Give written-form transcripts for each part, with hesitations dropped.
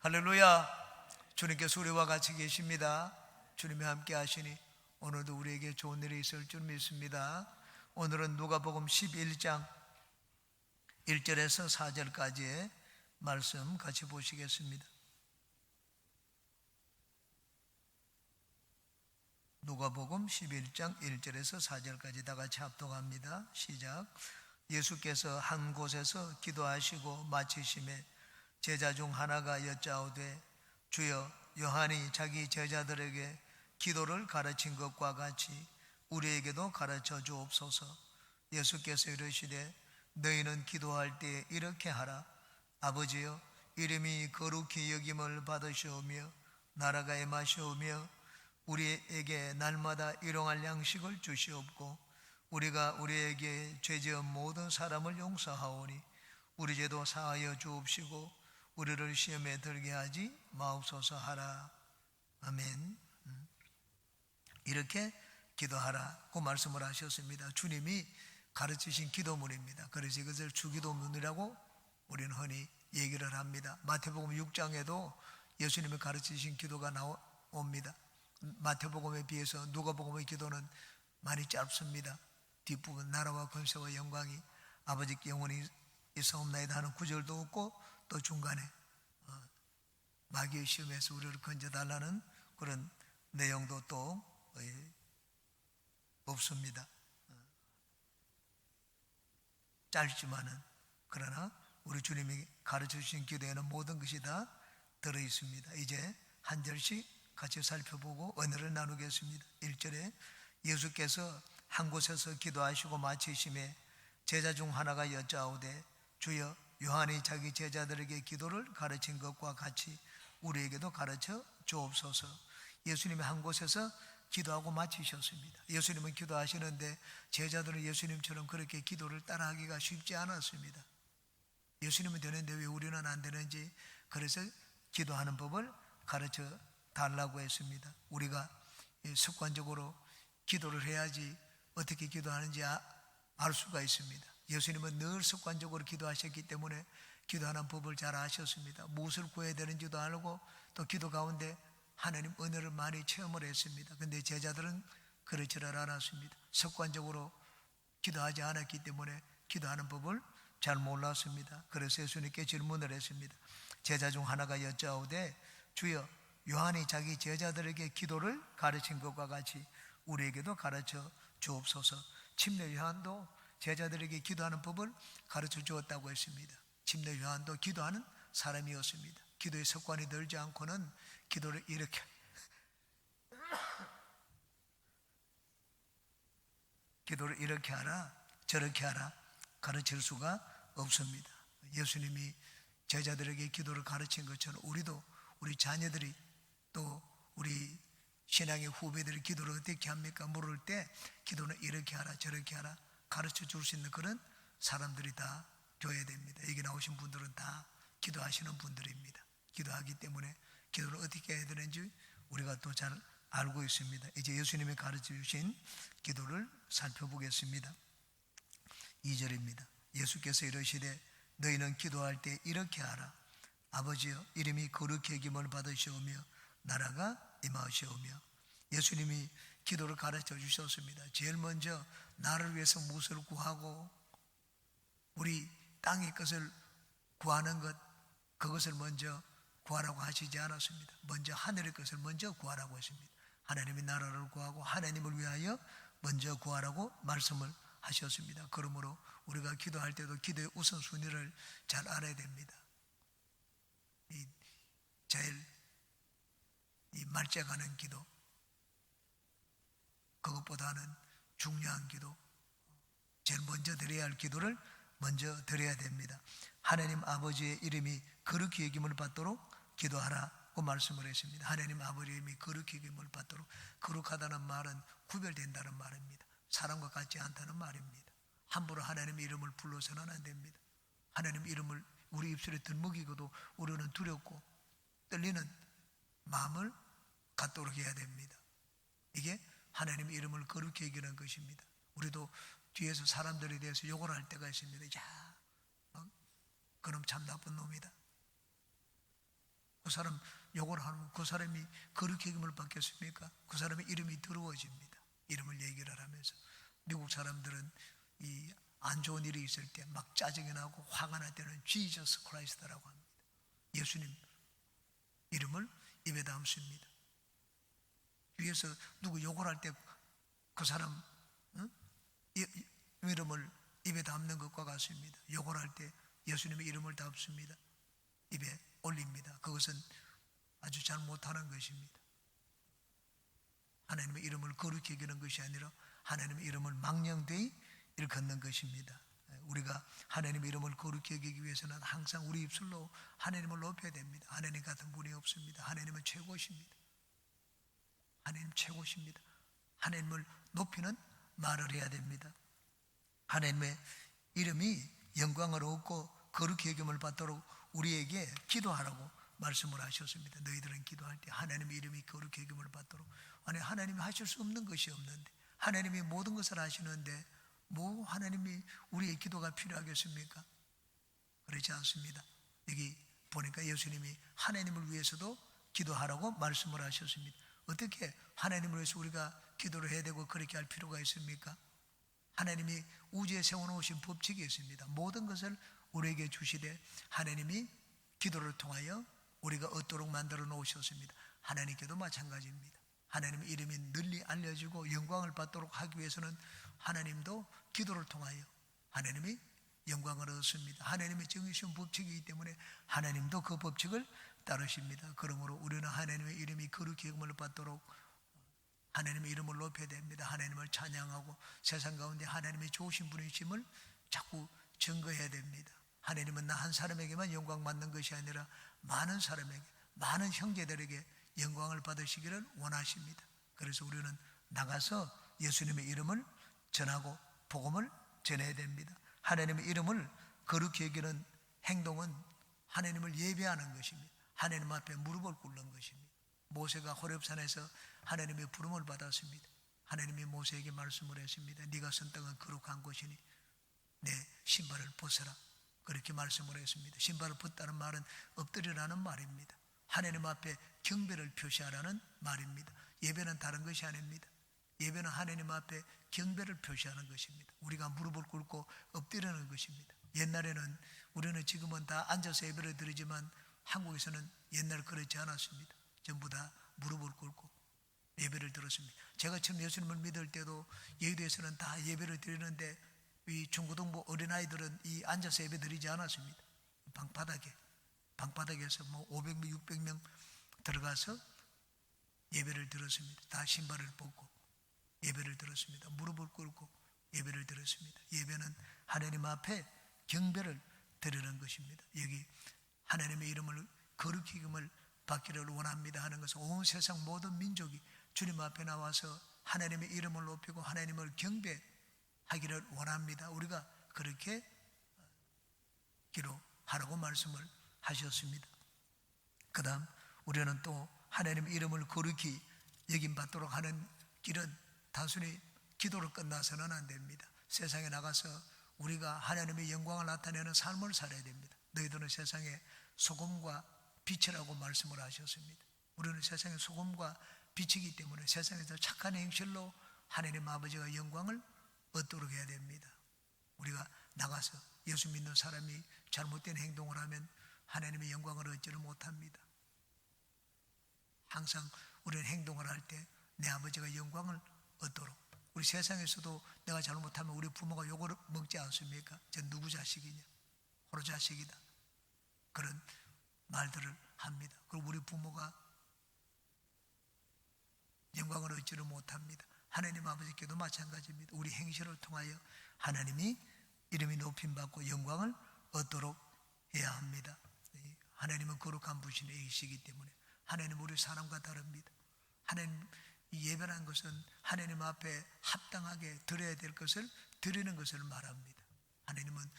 할렐루야. 주님께서 우리와 같이 계십니다. 주님이 함께 하시니 오늘도 우리에게 좋은 일이 있을 줄 믿습니다. 오늘은 누가복음 11장 1절에서 4절까지의 말씀 같이 보시겠습니다. 누가복음 11장 1절에서 4절까지 다 같이 합독합니다. 시작. 예수께서 한 곳에서 기도하시고 마치심에 제자 중 하나가 여짜오되 주여, 요한이 자기 제자들에게 기도를 가르친 것과 같이 우리에게도 가르쳐 주옵소서. 예수께서 이르시되 너희는 기도할 때 이렇게 하라. 아버지여, 이름이 거룩히 여김을 받으시오며 나라가 임하시오며 우리에게 날마다 일용할 양식을 주시옵고 우리가 우리에게 죄지은 모든 사람을 용서하오니 우리 죄도 사하여 주옵시고 우리를 시험에 들게 하지 마옵소서 하라. 아멘. 이렇게 기도하라고 말씀을 하셨습니다. 주님이 가르치신 기도문입니다. 그래서 이것을 주기도문이라고 우리는 흔히 얘기를 합니다. 마태복음 6장에도 예수님이 가르치신 기도가 나옵니다. 마태복음에 비해서 누가복음의 기도는 많이 짧습니다. 뒷부분 나라와 권세와 영광이 아버지께 영원히 있사옵나이다 하는 구절도 없고 또 중간에 마귀의 시험에서 우리를 건져달라는 그런 내용도 또 없습니다. 짧지만은 그러나 우리 주님이 가르쳐주신 기도에는 모든 것이 다 들어있습니다. 이제 한 절씩 같이 살펴보고 언어를 나누겠습니다. 1절에 예수께서 한 곳에서 기도하시고 마치심에 제자 중 하나가 여짜오되 주여, 요한이 자기 제자들에게 기도를 가르친 것과 같이 우리에게도 가르쳐 주옵소서. 예수님이 한 곳에서 기도하고 마치셨습니다. 예수님은 기도하시는데 제자들은 예수님처럼 그렇게 기도를 따라하기가 쉽지 않았습니다. 예수님은 되는데 왜 우리는 안 되는지, 그래서 기도하는 법을 가르쳐 달라고 했습니다. 우리가 습관적으로 기도를 해야지 어떻게 기도하는지 알 수가 있습니다. 예수님은 늘 습관적으로 기도하셨기 때문에 기도하는 법을 잘 아셨습니다. 무엇을 구해야 되는지도 알고 또 기도 가운데 하나님 은혜를 많이 체험을 했습니다. 그런데 제자들은 그렇지를 않았습니다. 습관적으로 기도하지 않았기 때문에 기도하는 법을 잘 몰랐습니다. 그래서 예수님께 질문을 했습니다. 제자 중 하나가 여짜오되 주여, 요한이 자기 제자들에게 기도를 가르친 것과 같이 우리에게도 가르쳐 주옵소서. 침례 요한도 제자들에게 기도하는 법을 가르쳐 주었다고 했습니다. 침례 요한도 기도하는 사람이었습니다. 기도의 습관이 들지 않고는 기도를 이렇게 하라 저렇게 하라 가르칠 수가 없습니다. 예수님이 제자들에게 기도를 가르친 것처럼 우리도, 우리 자녀들이 또 우리 신앙의 후배들이 기도를 어떻게 합니까? 물을 때 기도는 이렇게 하라 저렇게 하라 가르쳐 줄 수 있는 그런 사람들이 다 되어야 됩니다. 여기 나오신 분들은 다 기도하시는 분들입니다. 기도하기 때문에 기도를 어떻게 해야 되는지 우리가 또 잘 알고 있습니다. 이제 예수님이 가르쳐 주신 기도를 살펴보겠습니다. 2절입니다. 예수께서 이르시되 너희는 기도할 때 이렇게 하라. 아버지여, 이름이 거룩히 여김을 받으시오며 나라가 임하시오며. 예수님이 기도를 가르쳐 주셨습니다. 제일 먼저 나를 위해서 무엇을 구하고 우리 땅의 것을 구하는 것, 그것을 먼저 구하라고 하시지 않았습니다. 먼저 하늘의 것을 먼저 구하라고 했습니다. 하나님의 나라를 구하고 하나님을 위하여 먼저 구하라고 말씀을 하셨습니다. 그러므로 우리가 기도할 때도 기도의 우선순위를 잘 알아야 됩니다. 제일 말째가는 기도, 그것보다는 중요한 기도, 제일 먼저 드려야 할 기도를 먼저 드려야 됩니다. 하나님 아버지의 이름이 거룩히 여김을 받도록 기도하라고 말씀을 했습니다. 하나님 아버지의 이름이 거룩히 여김을 받도록, 거룩하다는 말은 구별된다는 말입니다. 사람과 같지 않다는 말입니다. 함부로 하나님의 이름을 불러서는 안 됩니다. 하나님 이름을 우리 입술에 들먹이고도 우리는 두렵고 떨리는 마음을 갖도록 해야 됩니다. 이게 하나님의 이름을 거룩히 여기는 것입니다. 우리도 뒤에서 사람들에 대해서 욕을 할 때가 있습니다. 야, 그놈 참 나쁜 놈이다. 사람 욕을 하면 그 사람이 거룩히 여김을 받겠습니까? 그 사람의 이름이 더러워집니다. 이름을 얘기를 하면서. 미국 사람들은 이 안 좋은 일이 있을 때 막 짜증이 나고 화가 날 때는 Jesus Christ라고 합니다. 예수님 이름을 입에 담습니다. 위에서 누구 욕을 할 때 그 사람 이름을 입에 담는 것과 같습니다. 욕을 할 때 예수님의 이름을 담습니다. 입에 올립니다. 그것은 아주 잘못하는 것입니다. 하나님의 이름을 거룩히 여기는 것이 아니라 하나님의 이름을 망령되이 일컫는 것입니다. 우리가 하나님의 이름을 거룩히 여기기 위해서는 항상 우리 입술로 하나님을 높여야 됩니다. 하나님 같은 분이 없습니다. 하나님은 최고십니다. 하나님 최고십니다. 하나님을 높이는 말을 해야 됩니다. 하나님의 이름이 영광을 얻고 거룩히 여김을 받도록 우리에게 기도하라고 말씀을 하셨습니다. 너희들은 기도할 때 하나님의 이름이 거룩히 여김을 받도록. 아니, 하나님이 하실 수 없는 것이 없는데, 하나님이 모든 것을 하시는데 뭐 하나님이 우리의 기도가 필요하겠습니까? 그렇지 않습니다. 여기 보니까 예수님이 하나님을 위해서도 기도하라고 말씀을 하셨습니다. 어떻게 하나님을 위해서 우리가 기도를 해야 되고 그렇게 할 필요가 있습니까? 하나님이 우주에 세워놓으신 법칙이 있습니다. 모든 것을 우리에게 주시되 하나님이 기도를 통하여 우리가 얻도록 만들어 놓으셨습니다. 하나님께도 마찬가지입니다. 하나님의 이름이 널리 알려지고 영광을 받도록 하기 위해서는 하나님도 기도를 통하여 하나님이 영광을 얻습니다. 하나님의 정해주신 법칙이기 때문에 하나님도 그 법칙을 따르십니다. 그러므로 우리는 하나님의 이름이 거룩히 여김을 받도록 하나님의 이름을 높여야 됩니다. 하나님을 찬양하고 세상 가운데 하나님의 좋으신 분이심을 자꾸 증거해야 됩니다. 하나님은 나 한 사람에게만 영광 받는 것이 아니라 많은 사람에게, 많은 형제들에게 영광을 받으시기를 원하십니다. 그래서 우리는 나가서 예수님의 이름을 전하고 복음을 전해야 됩니다. 하나님의 이름을 거룩히 여기는 행동은 하나님을 예배하는 것입니다. 하나님 앞에 무릎을 꿇는 것입니다. 모세가 호렙산에서 하나님의 부름을 받았습니다. 하나님이 모세에게 말씀을 했습니다. 네가 선 땅은 거룩한 곳이니 내 신발을 벗어라. 그렇게 말씀을 했습니다. 신발을 벗다는 말은 엎드리라는 말입니다. 하나님 앞에 경배를 표시하라는 말입니다. 예배는 다른 것이 아닙니다. 예배는 하나님 앞에 경배를 표시하는 것입니다. 우리가 무릎을 꿇고 엎드리는 것입니다. 옛날에는, 우리는 지금은 다 앉아서 예배를 드리지만 한국에서는 옛날 그렇지 않았습니다. 전부 다 무릎을 꿇고 예배를 드렸습니다. 제가 처음 예수님을 믿을 때도 여의도에서는 다 예배를 드리는데 이 중고등부 어린아이들은 이 앉아서 예배 드리지 않았습니다. 방바닥에서 뭐 500명, 600명 들어가서 예배를 드렸습니다. 다 신발을 벗고 예배를 드렸습니다. 무릎을 꿇고 예배를 드렸습니다. 예배는 하나님 앞에 경배를 드리는 것입니다. 여기 하나님의 이름을 거룩히 여김을 받기를 원합니다 하는 것은 온 세상 모든 민족이 주님 앞에 나와서 하나님의 이름을 높이고 하나님을 경배하기를 원합니다. 우리가 그렇게 기도하라고 말씀을 하셨습니다. 그 다음 우리는 또 하나님의 이름을 거룩히 여김받도록 하는 길은 단순히 기도로 끝나서는 안 됩니다. 세상에 나가서 우리가 하나님의 영광을 나타내는 삶을 살아야 됩니다. 너희들은 세상의 소금과 빛이라고 말씀을 하셨습니다. 우리는 세상의 소금과 빛이기 때문에 세상에서 착한 행실로 하나님 아버지가 영광을 얻도록 해야 됩니다. 우리가 나가서 예수 믿는 사람이 잘못된 행동을 하면 하나님의 영광을 얻지를 못합니다. 항상 우리는 행동을 할 때 내 아버지가 영광을 얻도록. 우리 세상에서도 내가 잘못하면 우리 부모가 욕을 먹지 않습니까? 저 누구 자식이냐? 호로 자식이다. 그런 말들을 합니다. 그리고 우리 부모가 영광을 얻지를 못합니다. 하나님 아버지께도 마찬가지입니다. 우리 행실을 통하여 하나님이 이름이 높임받고 영광을 얻도록 해야 합니다. 하나님은 거룩한 분이시기 때문에 하나님은 우리 사람과 다릅니다. 하나님 예배라는 것은 하나님 앞에 합당하게 드려야 될 것을 드리는 것을 말합니다. 하나님은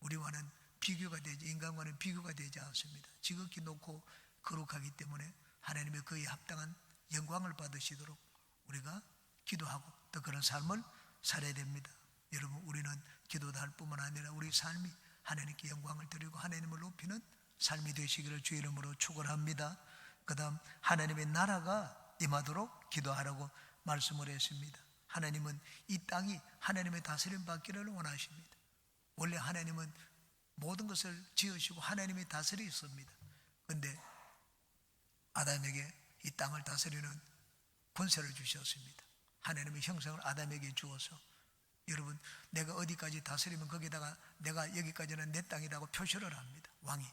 우리와는 비교가 되지, 인간과는 비교가 되지 않습니다. 지극히 높고 거룩하기 때문에 하나님의 그에 합당한 영광을 받으시도록 우리가 기도하고 또 그런 삶을 살아야 됩니다. 여러분, 우리는 기도도 할 뿐만 아니라 우리 삶이 하나님께 영광을 드리고 하나님을 높이는 삶이 되시기를 주의 이름으로 축원합니다. 그 다음 하나님의 나라가 임하도록 기도하라고 말씀을 했습니다. 하나님은 이 땅이 하나님의 다스림 받기를 원하십니다. 원래 하나님은 모든 것을 지으시고 하나님의 다스리셨습니다. 그런데 아담에게 이 땅을 다스리는 권세를 주셨습니다. 하나님의 형상을 아담에게 주어서, 여러분, 내가 어디까지 다스리면 거기다가 내가 여기까지는 내 땅이라고 표시를 합니다. 왕이.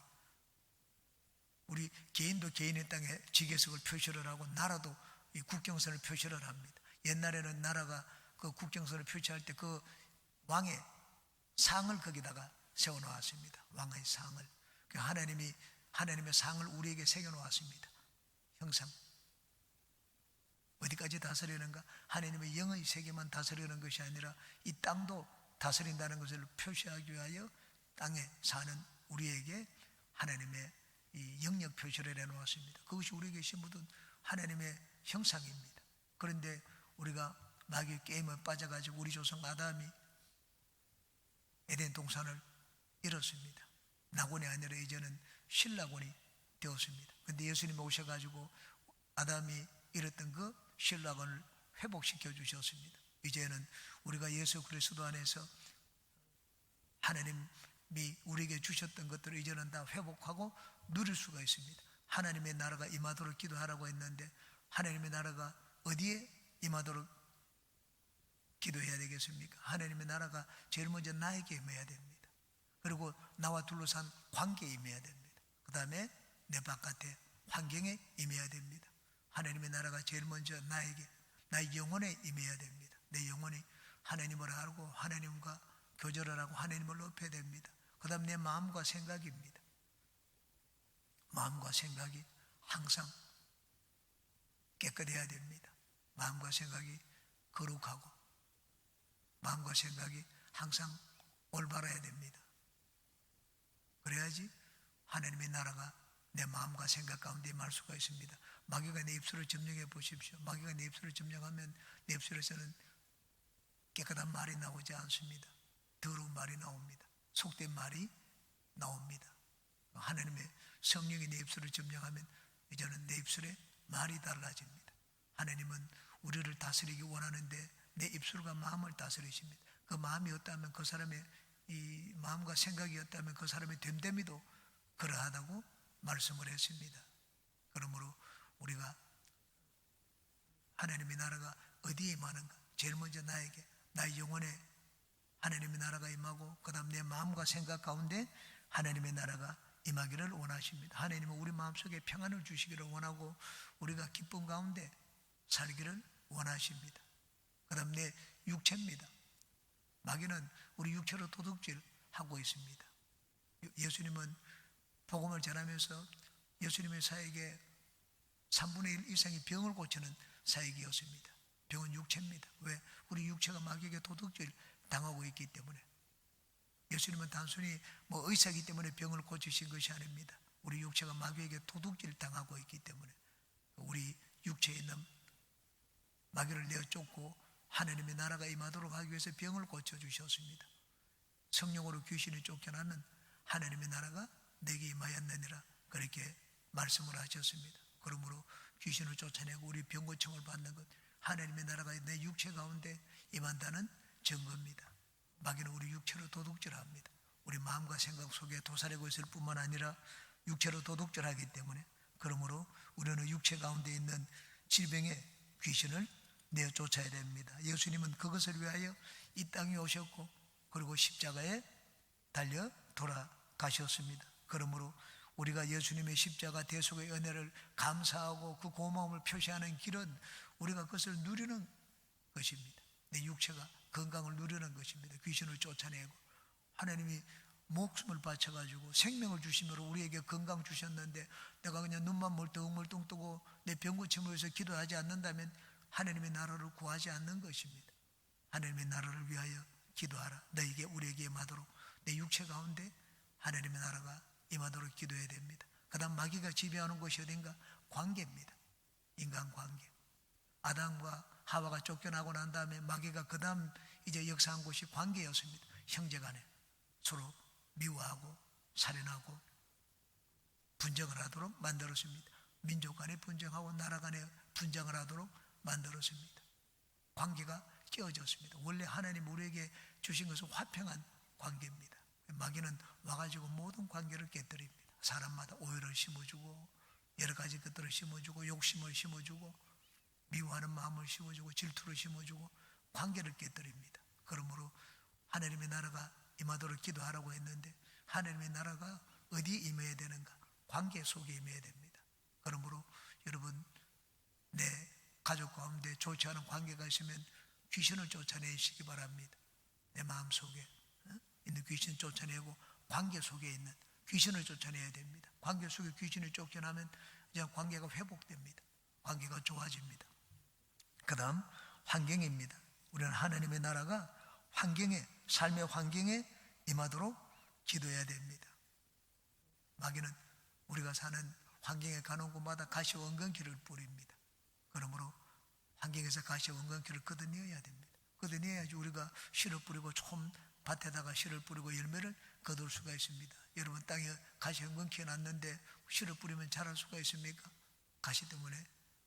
우리 개인도 개인의 땅에 지계석을 표시를 하고 나라도 이 국경선을 표시를 합니다. 옛날에는 나라가 그 국경선을 표시할 때 그 왕의 상을 거기다가 세워 놓았습니다. 왕의 상을. 하나님의 상을 우리에게 새겨 놓았습니다. 형상. 어디까지 다스리는가? 하나님의 영의 세계만 다스리는 것이 아니라 이 땅도 다스린다는 것을 표시하기 위하여 땅에 사는 우리에게 하나님의 이 영역 표시를 해놓았습니다. 그것이 우리에게 심어둔 하나님의 형상입니다. 그런데 우리가 마귀의 게임에 빠져가지고 우리 조상 아담이 에덴 동산을 잃었습니다. 낙원이 아니라 이제는 신낙원이 되었습니다. 그런데 예수님이 오셔가지고 아담이 잃었던 그 신낙원을 회복시켜 주셨습니다. 이제는 우리가 예수 그리스도 안에서 하나님이 우리에게 주셨던 것들을 이제는 다 회복하고 누릴 수가 있습니다. 하나님의 나라가 임하도록 기도하라고 했는데 하나님의 나라가 어디에 임하도록 기도해야 되겠습니까? 하나님의 나라가 제일 먼저 나에게 임해야 됩니다. 그리고 나와 둘러싼 관계에 임해야 됩니다. 그 다음에 내 바깥에 환경에 임해야 됩니다. 하나님의 나라가 제일 먼저 나에게, 나의 영혼에 임해야 됩니다. 내 영혼이 하나님을 알고 하나님과 교제를 하고 하나님을 높여야 됩니다. 그 다음 내 마음과 생각입니다. 마음과 생각이 항상 깨끗해야 됩니다. 마음과 생각이 거룩하고 마음과 생각이 항상 올바라야 됩니다. 그래야지 하나님의 나라가 내 마음과 생각 가운데 임할 수가 있습니다. 마귀가 내 입술을 점령해 보십시오. 마귀가 내 입술을 점령하면 내 입술에서는 깨끗한 말이 나오지 않습니다. 더러운 말이 나옵니다. 속된 말이 나옵니다. 하나님의 성령이 내 입술을 점령하면 이제는 내 입술에 말이 달라집니다. 하나님은 우리를 다스리기 원하는데 내 입술과 마음을 다스리십니다. 그 마음이었다면 그 사람의 이 마음과 생각이었다면 그 사람의 됨됨이도 그러하다고 말씀을 했습니다. 그러므로 우리가 하나님의 나라가 어디에 임하는가? 제일 먼저 나에게, 나의 영혼에 하나님의 나라가 임하고 그 다음 내 마음과 생각 가운데 하나님의 나라가 임하기를 원하십니다. 하나님은 우리 마음속에 평안을 주시기를 원하고 우리가 기쁨 가운데 살기를 원하십니다. 그 다음 내 육체입니다. 마귀는 우리 육체로 도둑질하고 있습니다. 예수님은 복음을 전하면서 예수님의 사역에 3분의 1 이상이 병을 고치는 사역이었습니다. 병은 육체입니다. 왜? 우리 육체가 마귀에게 도둑질 당하고 있기 때문에. 예수님은 단순히 의사이기 때문에 병을 고치신 것이 아닙니다. 우리 육체가 마귀에게 도둑질 당하고 있기 때문에 우리 육체에 있는 마귀를 내어 쫓고 하나님의 나라가 임하도록 하기 위해서 병을 고쳐주셨습니다. 성령으로 귀신이 쫓겨나는 하나님의 나라가 내게 임하였느니라 그렇게 말씀을 하셨습니다. 그러므로 귀신을 쫓아내고 우리 병 고침을 받는 것, 하나님의 나라가 내 육체 가운데 임한다는 증거입니다. 마귀는 우리 육체로 도둑질합니다. 우리 마음과 생각 속에 도사리고 있을 뿐만 아니라 육체로 도둑질하기 때문에, 그러므로 우리는 육체 가운데 있는 질병의 귀신을 내어 쫓아야 됩니다. 예수님은 그것을 위하여 이 땅에 오셨고 그리고 십자가에 달려 돌아가셨습니다. 그러므로 우리가 예수님의 십자가 대속의 은혜를 감사하고 그 고마움을 표시하는 길은 우리가 그것을 누리는 것입니다. 내 육체가 건강을 누리는 것입니다. 귀신을 쫓아내고 하나님이 목숨을 바쳐가지고 생명을 주시므로 우리에게 건강 주셨는데 내가 그냥 눈만 멀뚱멀뚱 뜨고 내 병 고침을 위해서 기도하지 않는다면 하나님의 나라를 구하지 않는 것입니다. 하나님의 나라를 위하여 기도하라. 너에게 우리에게 임하도록 내 육체 가운데 하나님의 나라가 임하도록 기도해야 됩니다. 그 다음 마귀가 지배하는 것이 어딘가? 관계입니다. 인간관계. 아담과 하와가 쫓겨나고 난 다음에 마귀가 그 다음 이제 역사한 것이 관계였습니다. 형제간에 서로 미워하고 살인하고 분쟁을 하도록 만들었습니다. 민족 간에 분쟁하고 나라 간에 분쟁을 하도록 만들었습니다. 관계가 깨어졌습니다. 원래 하나님 우리에게 주신 것은 화평한 관계입니다. 마귀는 와가지고 모든 관계를 깨뜨립니다. 사람마다 오해를 심어주고 여러 가지 것들을 심어주고 욕심을 심어주고 미워하는 마음을 심어주고 질투를 심어주고 관계를 깨뜨립니다. 그러므로 하나님의 나라가 임하도록 기도하라고 했는데 하나님의 나라가 어디에 임해야 되는가? 관계 속에 임해야 됩니다. 그러므로 여러분 내 가족 가운데 좋지 않은 관계가 있으면 귀신을 쫓아내시기 바랍니다. 내 마음속에 있는 귀신 쫓아내고 관계 속에 있는 귀신을 쫓아내야 됩니다. 관계 속에 귀신을 쫓겨나면 이제 관계가 회복됩니다. 관계가 좋아집니다. 그 다음 환경입니다. 우리는 하나님의 나라가 환경에, 삶의 환경에 임하도록 기도해야 됩니다. 마귀는 우리가 사는 환경에 가는 곳마다 가시 원근기를 뿌립니다. 그러므로 환경에서 가시 원근기를 걷어내어야 됩니다. 걷어내야지 우리가 씨를 뿌리고 좀 밭에다가 씨를 뿌리고 열매를 거둘 수가 있습니다. 여러분 땅에 가시 원근기가 났는데 씨를 뿌리면 자랄 수가 있습니까? 가시 때문에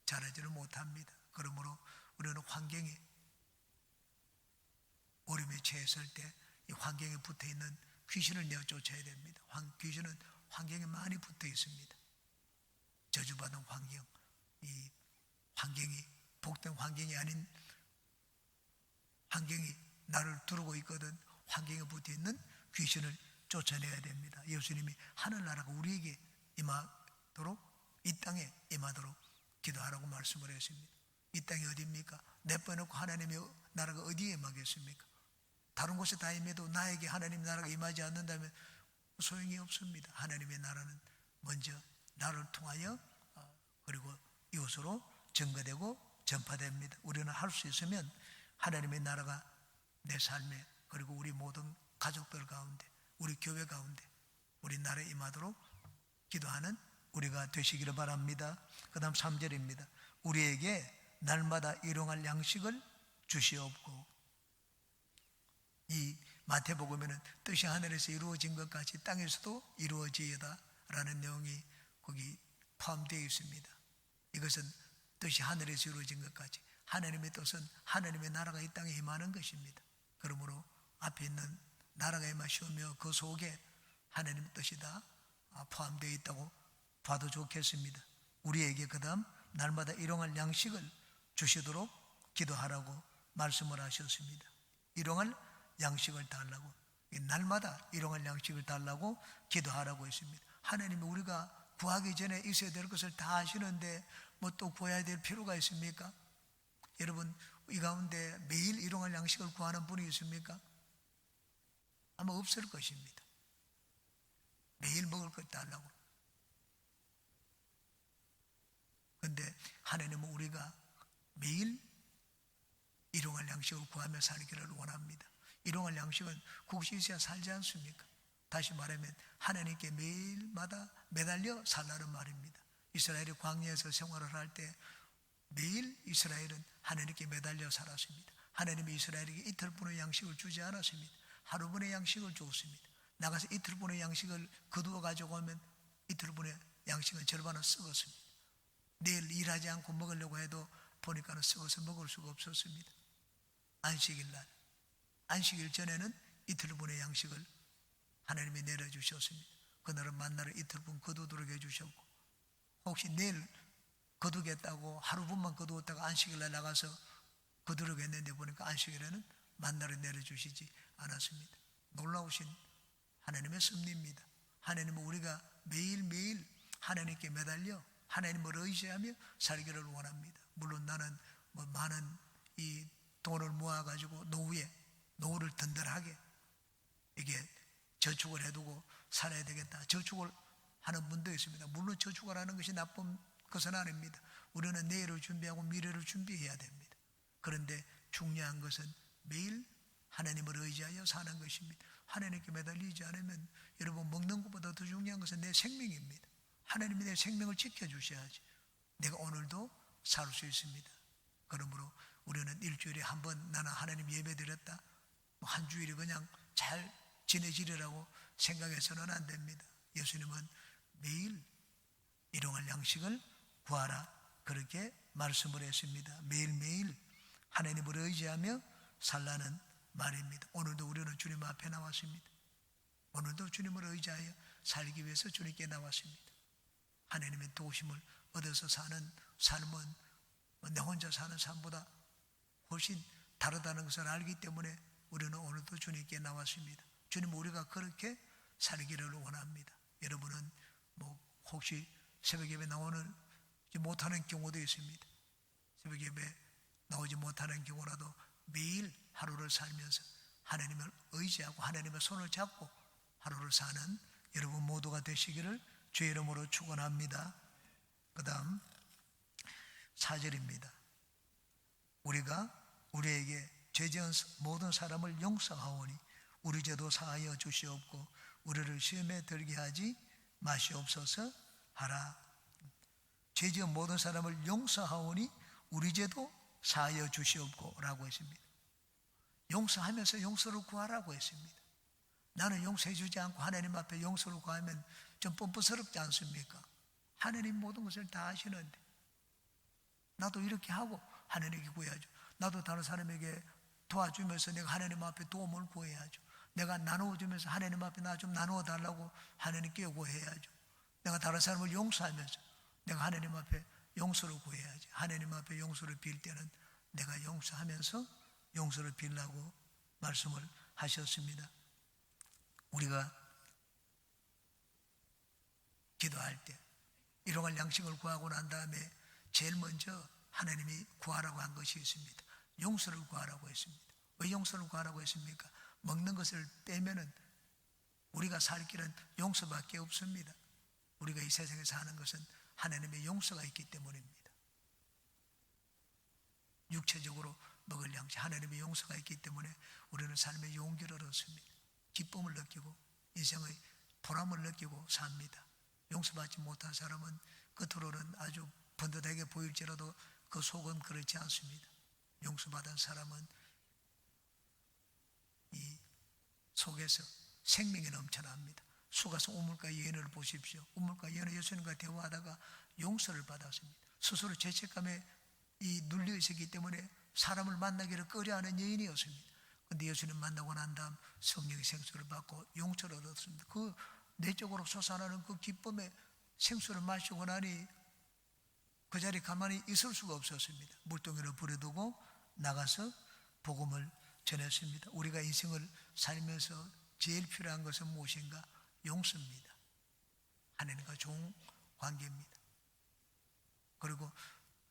자라지를 못합니다. 그러므로 우리는 환경에 어려움에 처했을 때 이 환경에 붙어있는 귀신을 내어 쫓아야 됩니다. 귀신은 환경에 많이 붙어 있습니다. 저주받은 환경, 이 환경이 복된 환경이 아닌 환경이 나를 두르고 있거든 환경에 붙어 있는 귀신을 쫓아내야 됩니다. 예수님이 하늘나라가 우리에게 임하도록 이 땅에 임하도록 기도하라고 말씀을 했습니다. 이 땅이 어디입니까? 내빼놓고 하나님의 나라가 어디에 임하겠습니까? 다른 곳에 다 임해도 나에게 하나님 나라가 임하지 않는다면 소용이 없습니다. 하나님의 나라는 먼저 나를 통하여 그리고 이웃으로 증거되고 전파됩니다. 우리는 할 수 있으면 하나님의 나라가 내 삶에 그리고 우리 모든 가족들 가운데 우리 교회 가운데 우리 나라에 임하도록 기도하는 우리가 되시기를 바랍니다. 그 다음 3절입니다. 우리에게 날마다 일용할 양식을 주시옵고. 이 마태복음에는 뜻이 하늘에서 이루어진 것 같이 땅에서도 이루어지이다 라는 내용이 거기 포함되어 있습니다. 이것은 뜻이 하늘에서 이루어진 것 같이 하나님의 뜻은 하나님의 나라가 이 땅에 임하는 것입니다. 그러므로 앞에 있는 나라가 임하시오며 그 속에 하나님의 뜻이 다 포함되어 있다고 봐도 좋겠습니다. 우리에게 그 다음 날마다 일용할 양식을 주시도록 기도하라고 말씀을 하셨습니다. 일용할 양식을 달라고, 날마다 일용할 양식을 달라고 기도하라고 했습니다. 하나님이 우리가 구하기 전에 있어야 될 것을 다 아시는데 뭐 또 구해야 될 필요가 있습니까? 여러분 이 가운데 매일 일용할 양식을 구하는 분이 있습니까? 아마 없을 것입니다. 매일 먹을 것 달라고. 그런데 하나님은 우리가 매일 일용할 양식을 구하며 살기를 원합니다. 일용할 양식은 그것이 있어야 살지 않습니까? 다시 말하면 하나님께 매일마다 매달려 살라는 말입니다. 이스라엘이 광야에서 생활을 할 때 매일 이스라엘은 하나님께 매달려 살았습니다. 하나님이 이스라엘에게 이틀분의 양식을 주지 않았습니다. 하루분의 양식을 주었습니다. 나가서 이틀분의 양식을 거두어 가져오면 이틀분의 양식은 절반은 썩었습니다. 내일 일하지 않고 먹으려고 해도 보니까는 썩어서 먹을 수가 없었습니다. 안식일 날, 안식일 전에는 이틀분의 양식을 하나님이 내려주셨습니다. 그날은 만나를 이틀분 거두도록 해주셨고, 혹시 내일 거두겠다고 하루분만 거두었다가 안식일 날 나가서 거두려고 했는데 보니까 안식일에는 만나를 내려주시지 않았습니다. 놀라우신 하나님의 섭리입니다. 하나님은 우리가 매일매일 하나님께 매달려 하나님을 의지하며 살기를 원합니다. 물론 나는 뭐 많은 이 돈을 모아가지고 노후를 든든하게 이게 저축을 해두고 살아야 되겠다. 저축을 하는 분도 있습니다. 물론 저축을 하는 것이 나쁜 것은 아닙니다. 우리는 내일을 준비하고 미래를 준비해야 됩니다. 그런데 중요한 것은 매일 하나님을 의지하여 사는 것입니다. 하나님께 매달리지 않으면 여러분 먹는 것보다 더 중요한 것은 내 생명입니다. 하나님이 내 생명을 지켜주셔야지 내가 오늘도 살 수 있습니다. 그러므로 우리는 일주일에 한 번 나는 하나님 예배 드렸다, 한 주일이 그냥 잘 지내지리라고 생각해서는 안 됩니다. 예수님은 매일 일용할 양식을 구하라, 그렇게 말씀을 했습니다. 매일매일 하나님을 의지하며 살라는 말입니다. 오늘도 우리는 주님 앞에 나왔습니다. 오늘도 주님을 의지하여 살기 위해서 주님께 나왔습니다. 하나님의 도우심을 얻어서 사는 삶은 내 혼자 사는 삶보다 훨씬 다르다는 것을 알기 때문에 우리는 오늘도 주님께 나왔습니다. 주님, 우리가 그렇게 살기를 원합니다. 여러분은 혹시 새벽 예배 나오는 못하는 경우도 있습니다. 새벽 예배 나오지 못하는 경우라도 매일 하루를 살면서 하나님을 의지하고 하나님의 손을 잡고 하루를 사는 여러분 모두가 되시기를 주의 이름으로 축원합니다. 그 다음 4절입니다. 우리가 우리에게 죄지은 모든 사람을 용서하오니 우리 죄도 사하여 주시옵고 우리를 시험에 들게 하지 마시옵소서 하라. 죄지은 모든 사람을 용서하오니 우리 죄도 사하여 주시옵고 라고 했습니다. 용서하면서 용서를 구하라고 했습니다. 나는 용서해 주지 않고 하나님 앞에 용서를 구하면 좀 뻔뻔스럽지 않습니까? 하나님 모든 것을 다 아시는데 나도 이렇게 하고 하나님에게 구해야죠. 나도 다른 사람에게 도와주면서 내가 하나님 앞에 도움을 구해야죠. 내가 나누어주면서 하나님 앞에 나 좀 나누어 달라고 하나님께 요구해야죠. 내가 다른 사람을 용서하면서 내가 하나님 앞에 용서를 구해야지. 하나님 앞에 용서를 빌 때는 내가 용서하면서 용서를 빌라고 말씀을 하셨습니다. 우리가 기도할 때 일용할 양식을 구하고 난 다음에 제일 먼저 하나님이 구하라고 한 것이 있습니다. 용서를 구하라고 했습니다. 왜 용서를 구하라고 했습니까? 먹는 것을 빼면은 우리가 살 길은 용서밖에 없습니다. 우리가 이 세상에 사는 것은 하나님의 용서가 있기 때문입니다. 육체적으로 먹을 양식, 하나님의 용서가 있기 때문에 우리는 삶의 용기를 얻습니다. 기쁨을 느끼고 인생의 보람을 느끼고 삽니다. 용서받지 못한 사람은 겉으로는 아주 번듯하게 보일지라도 그 속은 그렇지 않습니다. 용서받은 사람은 이 속에서 생명이 넘쳐납니다. 수가성 우물가 여인을 보십시오. 우물가 여인은 예수님과 대화하다가 용서를 받았습니다. 스스로 죄책감에 눌려 있었기 때문에 사람을 만나기를 꺼려하는 여인이었습니다. 그런데 예수님 만나고 난 다음 성령의 생수를 받고 용서를 얻었습니다. 그 내적으로 솟아나는 그 기쁨의 생수를 마시고 나니 그 자리에 가만히 있을 수가 없었습니다. 물동이를 부려두고 나가서 복음을 전했습니다. 우리가 인생을 살면서 제일 필요한 것은 무엇인가? 용서입니다. 하나님과 좋은 관계입니다. 그리고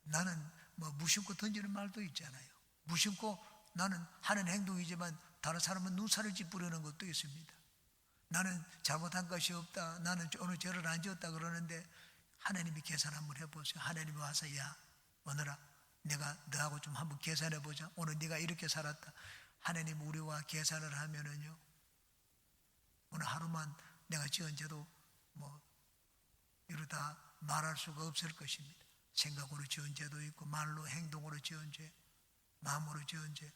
나는 무심코 던지는 말도 있잖아요. 무심코 나는 하는 행동이지만 다른 사람은 눈살을 찌푸리는 것도 있습니다. 나는 잘못한 것이 없다, 나는 오늘 죄를 안 지었다 그러는데 하나님이 계산 한번 해보세요. 하나님이 와서 야 오늘아 내가 너하고 좀 한번 계산해보자. 오늘 네가 이렇게 살았다. 하나님 우리와 계산을 하면은요 오늘 하루만 내가 지은 죄도 이러다 말할 수가 없을 것입니다. 생각으로 지은 죄도 있고 말로 행동으로 지은 죄, 마음으로 지은 죄.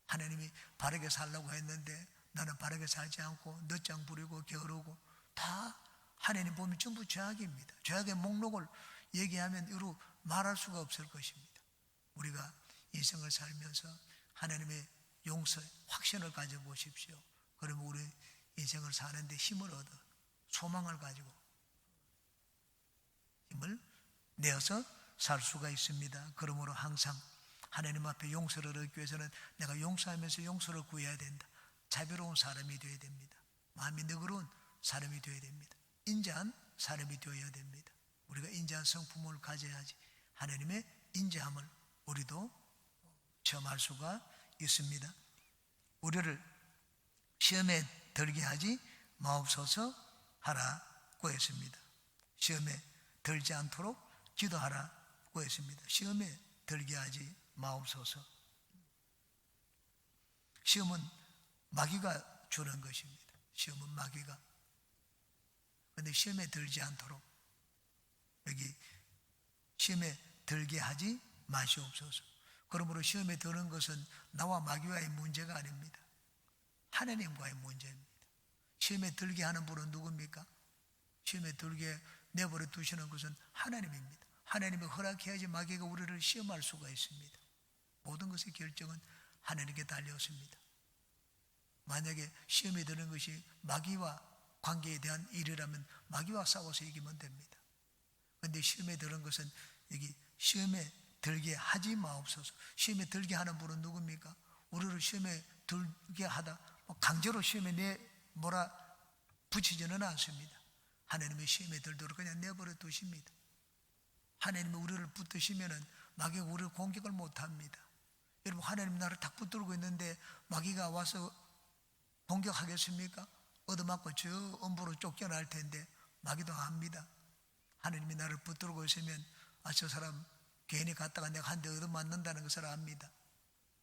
하나님이 바르게 살라고 했는데 나는 바르게 살지 않고 늦장 부리고 게으르고 다 하나님 보면 전부 죄악입니다. 죄악의 목록을 얘기하면 이루 말할 수가 없을 것입니다. 우리가 인생을 살면서 하나님의 용서의 확신을 가져보십시오. 그러면 우리 인생을 사는데 힘을 얻어 소망을 가지고 힘을 내어서 살 수가 있습니다. 그러므로 항상 하나님 앞에 용서를 얻기 위해서는 내가 용서하면서 용서를 구해야 된다. 자비로운 사람이 되어야 됩니다. 마음이 너그러운 사람이 되어야 됩니다. 인자한 사람이 되어야 됩니다. 우리가 인자한 성품을 가져야지 하나님의 인자함을 우리도 체험할 수가 있습니다. 우리를 시험에 들게 하지 마옵소서 하라고 했습니다. 시험에 들지 않도록 기도하라고 했습니다. 시험에 들게 하지 마옵소서. 시험은 마귀가 주는 것입니다. 시험은 마귀가. 그런데 시험에 들지 않도록 여기 시험에 들게 하지 마시옵소서. 그러므로 시험에 드는 것은 나와 마귀와의 문제가 아닙니다. 하나님과의 문제입니다. 시험에 들게 하는 분은 누굽니까? 시험에 들게 내버려 두시는 것은 하나님입니다. 하나님이 허락해야지 마귀가 우리를 시험할 수가 있습니다. 모든 것의 결정은 하나님께 달렸습니다. 만약에 시험에 드는 것이 마귀와 관계에 대한 일이라면 마귀와 싸워서 이기면 됩니다. 그런데 시험에 드는 것은 여기 시험에 들게 하지 마옵소서. 시험에 들게 하는 분은 누굽니까? 우리를 시험에 들게 하다 강제로 시험에 몰아 붙이지는 않습니다. 하나님의 시험에 들도록 그냥 내버려 두십니다. 하나님이 우리를 붙드시면은 마귀가 우리를 공격을 못합니다. 여러분, 하나님 나를 딱 붙들고 있는데 마귀가 와서 공격하겠습니까? 얻어맞고 저 엄부로 쫓겨날 텐데 마귀도 압니다. 하나님이 나를 붙들고 있으면 저 사람 괜히 갔다가 내가 한 대 얻어맞는다는 것을 압니다.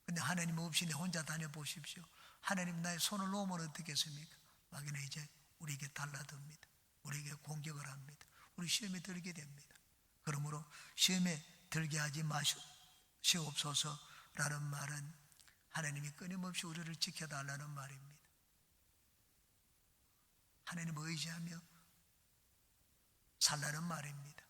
근데 하나님 없이 내 혼자 다녀보십시오. 하나님 나의 손을 놓으면 어떻겠습니까? 마귀는 이제 우리에게 달라듭니다. 우리에게 공격을 합니다. 우리 시험에 들게 됩니다. 그러므로 시험에 들게 하지 마시옵소서라는 말은 하나님이 끊임없이 우리를 지켜달라는 말입니다. 하나님을 의지하며 살라는 말입니다.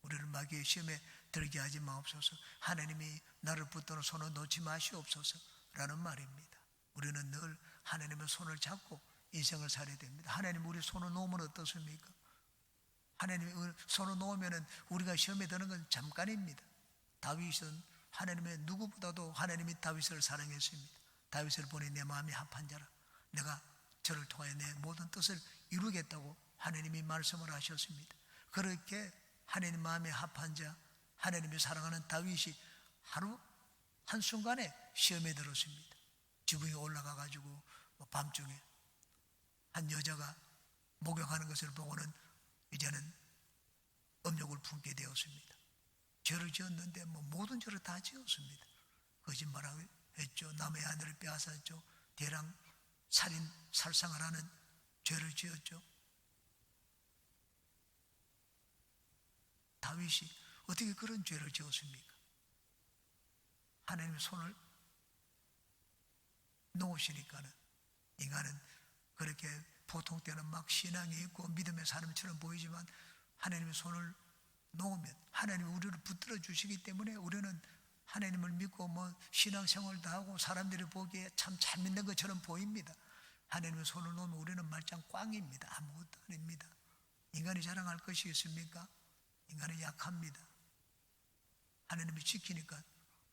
우리를 마귀의 시험에 들게 하지 마옵소서. 하나님이 나를 붙드는 손을 놓지 마시옵소서라는 말입니다. 우리는 늘 하나님의 손을 잡고 인생을 살아야 됩니다. 하나님 우리 손을 놓으면 어떻습니까? 하나님이 손을 놓으면 우리가 시험에 드는 건 잠깐입니다. 다윗은 하나님의 누구보다도 하나님이 다윗을 사랑했습니다. 다윗을 보니 내 마음이 합한 자라, 내가 저를 통하여 내 모든 뜻을 이루겠다고 하나님이 말씀을 하셨습니다. 그렇게 하나님 마음에 합한 자, 하나님이 사랑하는 다윗이 하루 한순간에 시험에 들었습니다. 지붕에 올라가 가지고 밤중에 한 여자가 목욕하는 것을 보고는 이제는 음욕을 품게 되었습니다. 죄를 지었는데 모든 죄를 다 지었습니다. 거짓말을 했죠. 남의 아내를 빼앗았죠. 대량 살인, 살상을 하는 죄를 지었죠. 다윗이 어떻게 그런 죄를 지었습니까? 하나님의 손을 놓으시니까는 인간은 그렇게 보통 때는 막 신앙이 있고 믿음의 사람처럼 보이지만 하나님의 손을 놓으면 하나님이 우리를 붙들어 주시기 때문에 우리는 하나님을 믿고 신앙생활도 하고 사람들이 보기에 참 잘 믿는 것처럼 보입니다. 하나님의 손을 놓으면 우리는 말짱 꽝입니다. 아무것도 아닙니다. 인간이 자랑할 것이 있습니까? 인간은 약합니다. 하나님이 지키니까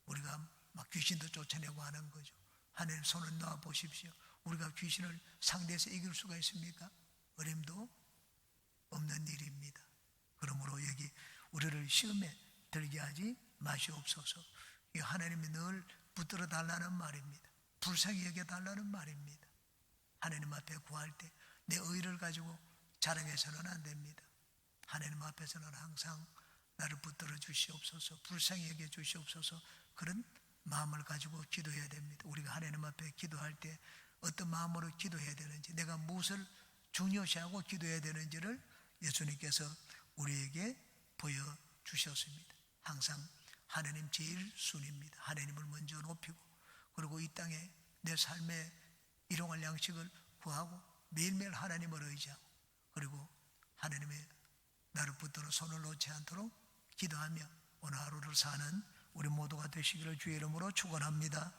우리가 막 귀신도 쫓아내고 하는 거죠. 하나님 손을 놓아 보십시오. 우리가 귀신을 상대해서 이길 수가 있습니까? 어림도 없는 일입니다. 그러므로 여기 우리를 시험에 들게 하지 마시옵소서. 하나님이 늘 붙들어 달라는 말입니다. 불쌍히 여겨 달라는 말입니다. 하나님 앞에 구할 때 내 의를 가지고 자랑해서는 안 됩니다. 하나님 앞에서는 항상 나를 붙들어 주시옵소서, 불쌍히 여겨 주시옵소서, 그런 마음을 가지고 기도해야 됩니다. 우리가 하나님 앞에 기도할 때 어떤 마음으로 기도해야 되는지, 내가 무엇을 중요시하고 기도해야 되는지를 예수님께서 우리에게 보여주셨습니다. 항상 하나님 제일 순입니다. 하나님을 먼저 높이고, 그리고 이 땅에 내 삶에 일용할 양식을 구하고 매일매일 하나님을 의지하고, 그리고 하나님의 나를 붙들어 손을 놓지 않도록 기도하며 오늘 하루를 사는 우리 모두가 되시기를 주의 이름으로 축원합니다.